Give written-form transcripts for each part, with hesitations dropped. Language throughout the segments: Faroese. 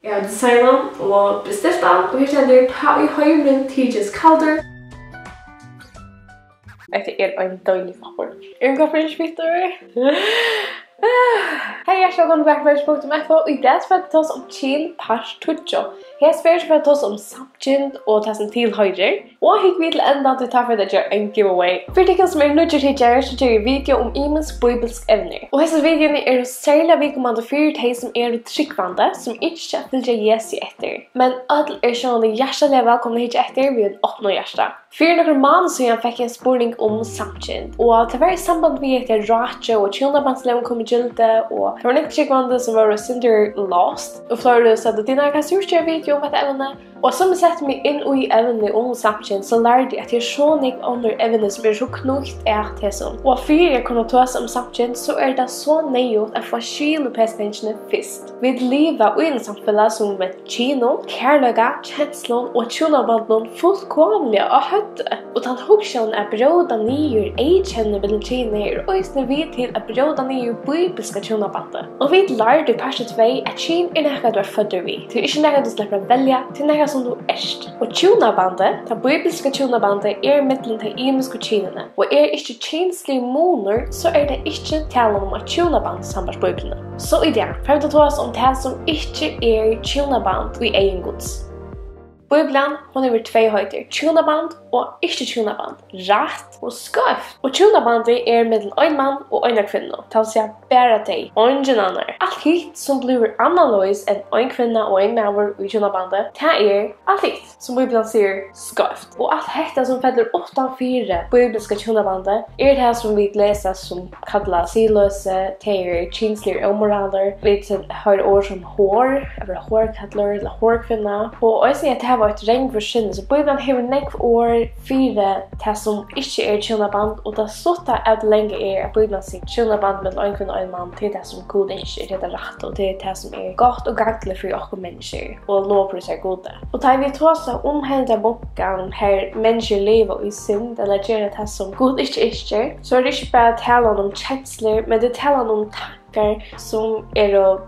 Jeg har designet og bestilt den, og her stender ta I høyren tidsens kalder. Dette en døglig kopper. En kopper ikke bitter. Hei, jeg skal gå tilbake til VAKURLEIKI.FO, og I dag skal vi ta oss om til partur. Her skal vi ta oss om Samakyns og ta oss til høyre. Og hikk vi til enda til ta for å gjøre en giveaway. For de som nødvendig til å så gjør vi video om imens bibelsk evner. Og disse videoene særlig videokommande for de som tryggvande, som ikke følger Jesu etter. Men alle sånn hjertelig velkomne hit etter ved en åpne hjerte. For noen måneder siden fikk jeg en spurning om Samakyns. Og til å være I samband med at jeg rake og tjønabandslem kom I gilde, og det var ikke tryggvande som var cinder lost. Og flere sa at dine kan surge video om dette evne. Og som jeg setter meg inn I evne om Samakyns, så lærte jeg at jeg så nek under evne som så knukt det som. Og for jeg kunne ta oss om Samakyns, så det så nøyot å få skyle pestensjene først. Vi lever I en samfunn som med kino, kærløga, kjenslån og tjønabandlån fullkomlige og høtte. Og den hoksjonen bråda nye kjenner mellom kjenner, og Eisini vi til bråda nye bibelske tjønabandet. Og vi lærte I partur 2 at kjen noe du fødder vi. Til ikke noe du slipper å velge, til noe som du erst. Og tjonabandet, det bibelske tjonabandet mittelen til imenske kjenene. Og ikke kjenslige moner, så det ikke tale om at tjonaband samarbeids bibelene. Så I det, prøv å ta oss om det som ikke tjonaband I egen gods. Bibelen, hun over 2 høyder, tjonaband og ikke tjonaband, rett og skøft. Og tjonabandet mellom en mann og en kvinne, til å si bare deg, og ingen annen. Alt hit som blir annerledes enn en kvinne og en maver I tjonabandet, det alt hit som Bibelen sier skøft. Og alt hetta som feller 8-4 bibelske tjonabandet, det som vi leser som kallet siløse, det kjenslige omoraler, vi har ord som hår, eller hårkattler, eller hårkvinne, og også det var et regn for sinne, så Bibelen har nekv år 4 det som ikke tjonaband, og det slutta at lenge at Bibelen sier tjonaband mellom en kvinne og en mann til det som god ikke det rett, og til det som godt og ganglig for oss mennesker, og lovpris gode. Og da vi tar oss om hele boken her mennesker lever I synd, eller gjør det som god ikke, så det ikke bare tale om kjensler, men det taler om som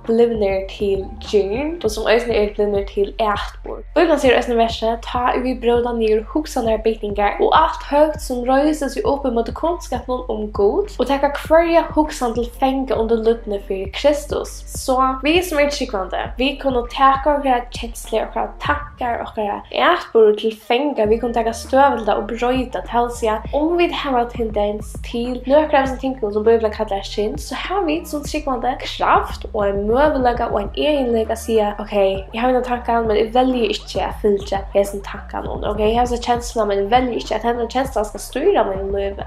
blivner til djurn, og som Eisini blivner til ætbord. Bibelen sier Eisini verset, ta vi bråda nyer hoksanar bytningar, og alt høgt som røyses vi oppe mot kunnskapen om god, og tekka hverja hoksan til fenge under luttene for Kristus. Så vi som tryggvande, vi kunne teka okra kjensler, okra tankar, okra ætbord til fenge, vi kunne teka støvelda og brøyda til å si at om vi har tendens til nøkra av ting som Bibelen kallar synd, så har vi som kraft og en møvelega og en egenlega sier, ok, jeg har en tanker, men jeg velger ikke å fylge hessen tankene. Ok, jeg har en kjensla, men jeg velger ikke at denne kjensla skal styre min liv.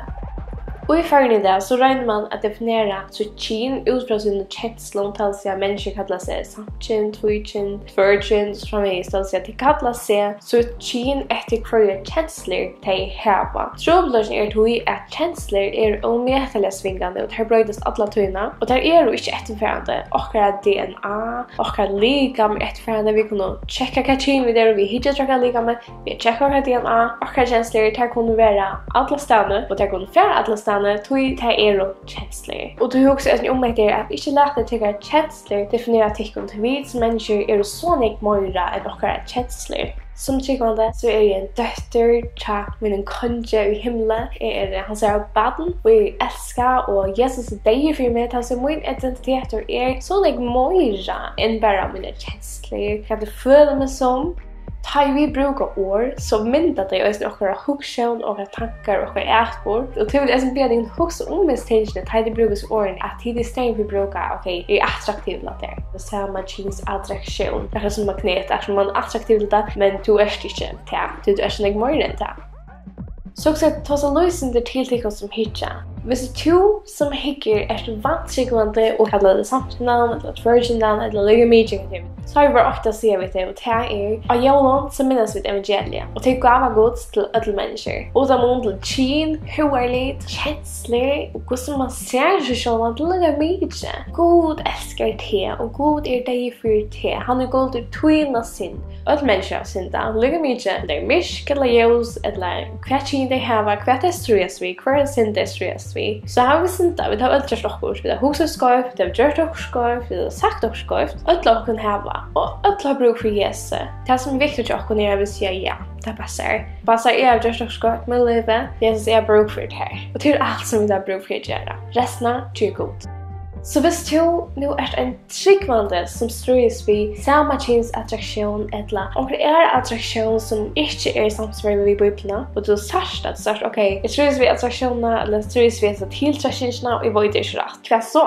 Og I fergen I det, så regner man å definere sitt kyn ut fra sine kjenslene til å si at mennesker kallar seg Samakyns, Tvíkyns, Tvørkyns, framvis til å si at de kallar seg sitt kyn etter hverje kjensler de har. Trobladjen tog at kjensler ometelige svingende, og det brøydes alle tøyene, og det jo ikke etterførende. Akkurat DNA, akkurat ligam etterførende, vi kunne tjekke hva kyn vi og vi hittet trakka ligam, vi tjekker akkurat DNA, akkurat kjensler, det kunne være alle stedene, og det kunne være alle stedene, tog det kjensler. Og du også om etter at ikke lærte til at kjensler definerer tikkum til vi som mennesker så nek meira enn okkara kjensler. Som tryggvande så jeg en døtter til min konge I himmelen. Jeg han sier baden, og jeg elsker, og Jesus deg for meg, til min identitet så nek meira enn bare mine kjensler. Hva det føler meg som. Ta vi brukar ord så mynda det Eisini okkara hoksjon, okkara tankar, okkara ætbord. Og til Eisini blir det hoksa mistengene, ta det brukar orden at tid I stedet vi brukar, ok, attraktiv til det. Samakyns-attraktión. Det som magnet, som man attraktiv til det, men du ikke til. Du ikke nek mer enn det. Så også ta så løsende tiltikker som hitja. Hvis du som hikker vantryggvande og kallar det samtidig, eller tvørgjendene, eller lygemidjeng, så har vi bare ofte å si av det, og det av jævlen så minnes vi evangeliet, og det gav gods til alle mennesker. Og det må til kyn, huerligt, kjensler, og hvordan man ser seg selv, at lygemidjeng. God elsker te, og god deg for te. Han god til tvina sin. Alle mennesker har synda. Lygemidjeng, det mysk, eller ljus, eller hva kyn de har, hva det strues vi, hva synd det strues stress vi. Så har vi synda, vi har öllast okkur, vi har huset skoift, vi har gjort okkur skoift, vi har sagt okkur skoift, öll okkur hava, og öll har bruk for Jesu. Det som viktig til okkur er at vi sier ja, det passar. Passar jeg har gjort okkur skoift med livet, Jesus er bruk for det her. Og det alt som vi har bruk for å gjøre. Resten er god. Så hvis du nu en tryggvande som strøys vi Samakyns-attraktión eller onker attraktion som ikke samsvar vi Bibeln, og du sagt ok, jeg strøys vi attraktionerna eller strøys vi tiltrekkingene, og jeg vet ikke rett. Hva så?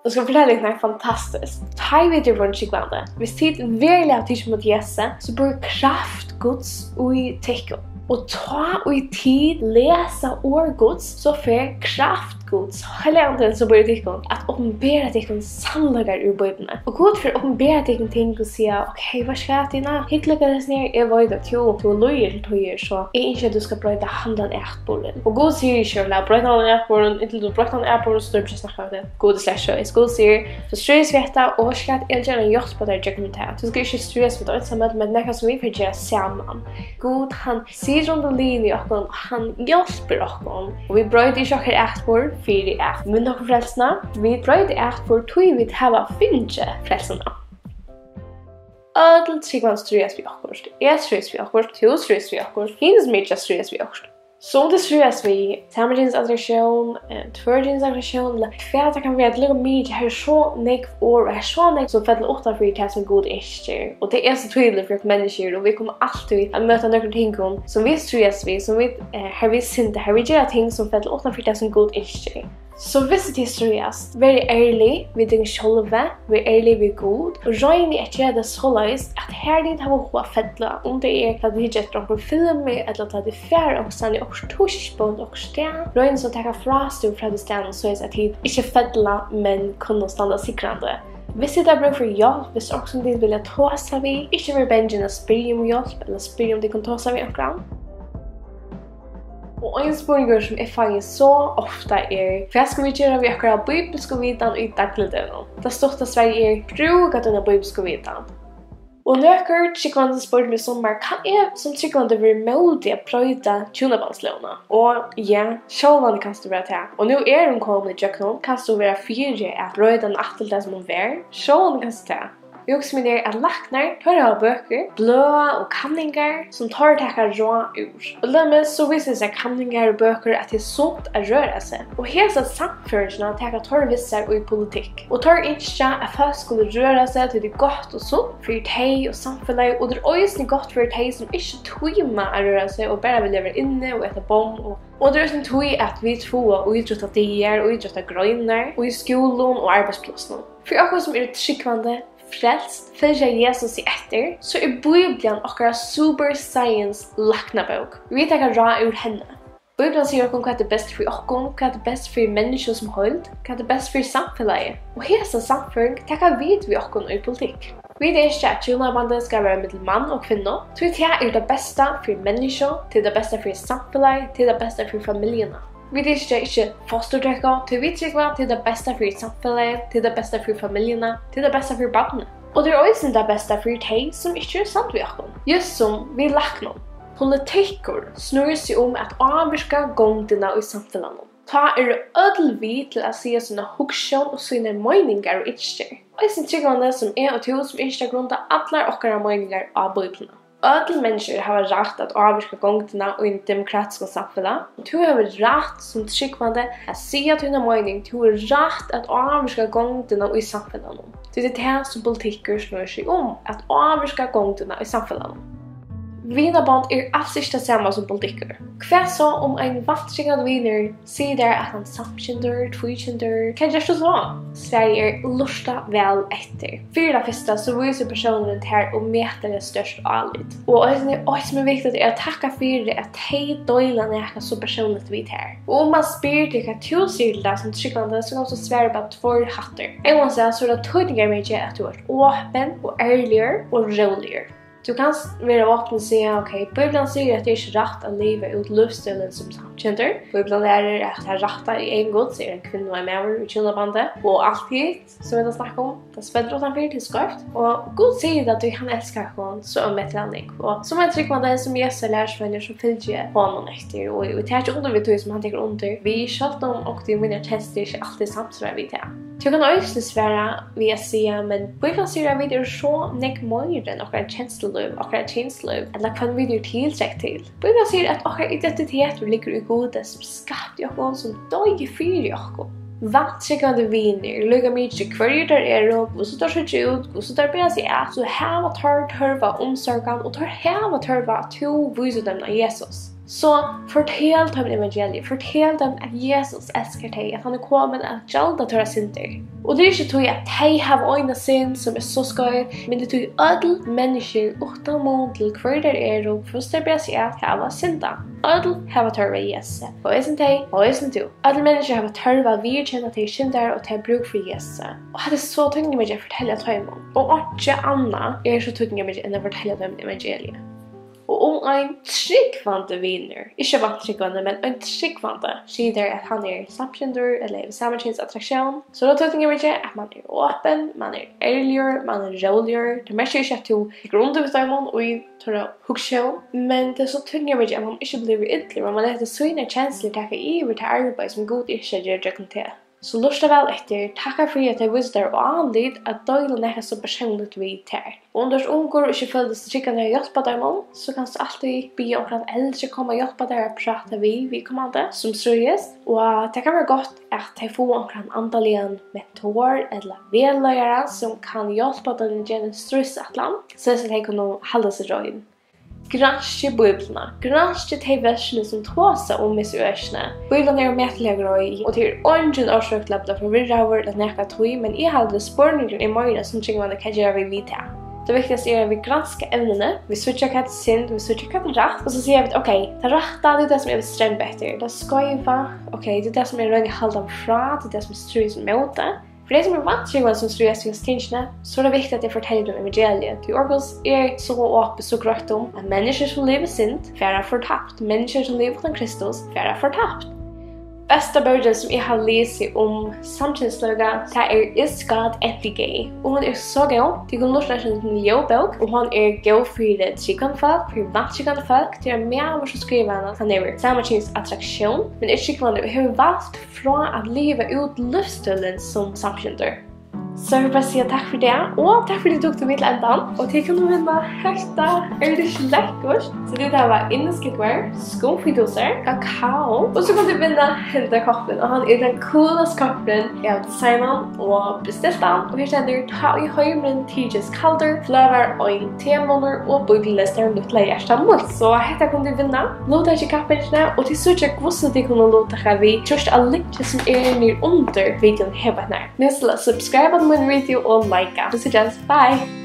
Jag ska fortelle deg noe fantastisk. Ta vid du rundt tryggvande. Hvis tid virkelig har tid mot Jesu, så blir kraft Guds ui tekko. Og ta og i tid lesa ord Guds, så får kraft Guds. Hele andre så blir det at åpenbære deg sannlager ur Bibelen. Og Gud får åpenbære deg ting og sier, ok, hva skal jeg dina? Hyggelig det ned, jeg vet at du løyer til tøyer, så jeg ikke at du skal brøyde handelen etbolen. Og Gud sier ikke, la brøyde handelen etbolen, inntil du brøyde handelen etbolen, så du ikke snakker om det. Gud slett sjøys. Gud sier, så strøys vi etter, og skal jeg gjerne gjort på det dokumentet. Du skal ikke strøys vi det sammen, men det som vi får gjøre sammen. Gud, han sier rundt liv i okken, han hjelper okken. Og vi brøyde ikke okker etbol, fyrir at mun okkur frelsna, vi brøyde at for tøy vi hava FYLG frelsna. Ödel tryggvann strøys vi okkurst, strøys vi okkurst, strøys vi okkurst, hins mykja strøys vi okkurst. Så det strøys vi Samakyns-attraktión, tvørgyns-attraktión, eller hva det kan være, det ligger mye, her så nekv år, her så nekv som fettler utenfor det som god ikke. Og det så tydelig for mennesker, og vi kommer alltid å møte noen ting som vi strøys vi, som vi, her vi synder, her vi gjør ting som fettler utenfor det som god ikke. Så hvis det strøys, vær ærlig ved deg selv, vær ærlig ved god, og røyne at gjøre det så løs at her din har hva fettla, om det at det ikke noen film, eller at det færre og stand i okkur tushbond okkur sted. Røyne som takker frastid fra det stedet, så at det ikke fettla, men kunne standa sikrande. Hvis det bruk for hjelp, hvis også de vil ta seg vi, ikke være bengen å spyrre om hjelp, eller spyrre om de kan ta seg vi okkur. Og en spurningar som jeg fanger så ofta hva skal vi gjøre vi akkurat bibelske vidan i dagligdagen? Det stort Sverige bruk at denne bibelske vidan. Og nøkker tryggvande spurt meg sommer, kan jeg som tryggvande være modig å prøyde tjunabandslåna? Og ja, sjålvande kan du være til. Og nå hun kommet i jøkken, kan du være fyrre at prøyde den atle som hun vær. Sjålvande kan du til. Vi også mener at laknar tar av bøker, bløa og kanningar som tar takkar rå ur. Og dermed så viser seg kanningar og bøker at det sunt å røre seg. Og hesa samførelsene takkar tar visser og i politikk. Og tar ikke at folk skulle røre seg til det godt og sunt for teg og samfunnet, og det er også godt for teg som ikke tøymer å røre seg og bare vil leve inne og etter bom. Og det er også tøy at vi tror og idrottar dier og idrottar grønner og i skolen og arbeidsplassen. For akkurat som tryggvande, frelst, følger Jesus i etter, så Bibelen okkara super science laknabok. Vi tar ra ur henne. Bibelen sier okkur hva best for okkur, hva best for mennesker som hold, hva best for samfunnet. Og hese samfunn takkar vi okkur i politikk. Vi ikke at tjunabandet skal være mellom mann og kvinne. Så det det beste for mennesker, til det beste for samfunnet, til det beste for familiene. Vi ikke fosterdrekker, til vi trykker til det beste for samfunnet, til det beste for familiene, til det beste for barnet. Og det også det beste for deg som ikke sant vi akkurat. Just som vi lakner. Politikker snurrer seg om at avvirke gongdene i samfunnet. Ta ødelvi til å si sine hoksjon og sine meninger og ikke. Og jeg synes tryggvande som og to som ikke grunnet alle okkara meninger av Bibelen. Ödel mennesker har rätt att avvirka gångterna och i demokratiska samfunnet. Du har rätt som tryggvande att säga till dina mening. Du har rätt att avvirka gångterna och i samfunnet. Det är det som politiker snurrar sig om, att avvirka gångterna i samfunnet. Vinaband alls ikke det samme som politiker. Hva så om en vantrengad vinner sier der at han samkjender, tvykjender, hva gjør det så? Sverige lusta vel etter. For det første så viser personen her og meter det størst alit. Og det som viktig å takke for det at de døylene er så personligt vidt her. Og om man spyr til hva du sier til deg som tryggvande, så kan du svære på 2 hatter. En måte så det tydninger mye at du er åpen og ærligere og roligere. Du kan være åpen og si, ok, Bibelen sier at det ikke rett å leve ut livsstilen som samkjenter. Bibelen lærer at det rett i en god, sier en kvinne og en maver i kjønnebandet. Og alltid, som vi har snakket om, det spedder utenfor til skarpt. Og god sier at du kan elske henne så om et eller annet. Og som jeg trykker med det som Jesus lærersvenner som fylgjer på noen etter. Og vi tar ikke under vi tog som han tenker under. Vi kjølt om og de minner tester ikke alltid samsvar vi til. Du kan også svære ved å si, men Bibelen sier at vi er så nek mer enn akkurat kjensleliv, akkurat kjensliv, eller hva vi er tiltrekk til. Bibelen sier at akkurat identitet ligger i gode som skapte oss, som døg fyr i oss. Vantsikkende viner, lukka mykje hver der hvordan der ser ut, hvordan der blir seg at, så her var tørva omsorgen, og her var tørva to viser dem av Jesus. Så fortell dem evangeliet, fortell dem at Jesus elsker deg, at han er kommet at gjelda tørre synder. Og det er ikke tog at de har øyne synd som er så skøy, men det tog alle mennesker uten mål til hver der og først der blir seg at her var synda. Alle har tørre Jesus, og Eisini deg, og Eisini du. Alle mennesker har tørre virkjenne til synder og til bruk for Jesus. Og det er så tøyning med å fortelle dem om. Og ikke annet er så tøyning med enn å fortelle dem evangeliet. Og om en tryggvante vinner, ikke vantryggvante, men en tryggvante, sier at han er samkjender eller Samakyns-attraktión, så da tøyning med at man er åpen, man er ærligere, man er roligere. Det merker ikke at du grunder ut av dem og tar å huske om, men det er så tøyning med at man ikke blir ytterligere, men man leter sånne kjensler takke over til arbeid som god ikke gjør det til. Så lusta vel etter, takka for at jeg visste der og anlyd at døglen er så personligt vi tar. Og om du unngår og ikke føles tryggende å hjelpe dem om, så kan du alltid be omkring eldre komme og hjelpe deg å prate vi kommande som strøyes. Og det kan være godt at jeg får omkring andalige mentor eller vedløyere som kan hjelpe dem gjennom strøysetland, så jeg kan holde seg røyen. Granske Bibelene, granske de versene som tåser om misøsene. Bibelen er mettelig grøy, og det er ingen årsøk til å bli forvirret over eller nekka tog, men jeg har det spurningar i meira som trykker man kan gjøre vi vidt her. Det viktigste er at vi gransker evnene, vi sørger hva det synd, vi sørger hva det rett, og så sier vi at ok, det rette er det som jeg vil strømpe etter, det skøyva, ok, det er det som jeg røyner halde fra, det er det som styrer som mot det. For de som er vantryggende som styrer seg tingene, så er det viktig at jeg forteller dem evangeliet. Til Orgels er så åpent så grøtt om at mennesker som lever synd, færre fortapt. Mennesker som lever uten Kristus, færre fortapt. Beste bøyden som jeg har lest om samkjønnsløyga, det er Is God Anti-Gay. Og hun er så god, det kan lort som en ljåbok, og hun er god for det tryggende folk, for vantryggende folk, det er mer av å skrive henne, han er Samakyns-attraktión, men er tryggende og har valgt fra å leve ut livsstilen som samkjønner. Så jeg vil bare si takk for det, og takk for at du tok det mitt endan. Og til kan du vinne hetta, er det ikke lekkert? Så det der var inneskikvar, skumfitoser, kakao, og så kan du vinne hetta koppen. Og han er den coolest koppen jeg har designet og bestilt den. Og her stender ta i høymren tidsjes kalder, fløver og en temåner og bibellister luttla hjertamot. Så hetta kan du vinne. Låta ikke kappene, og til så ikke hvordan de kunne låta her vi trøst av linkið som er nere under videoen her. Minst til å subscribe på min video og like. Vi ses, bye!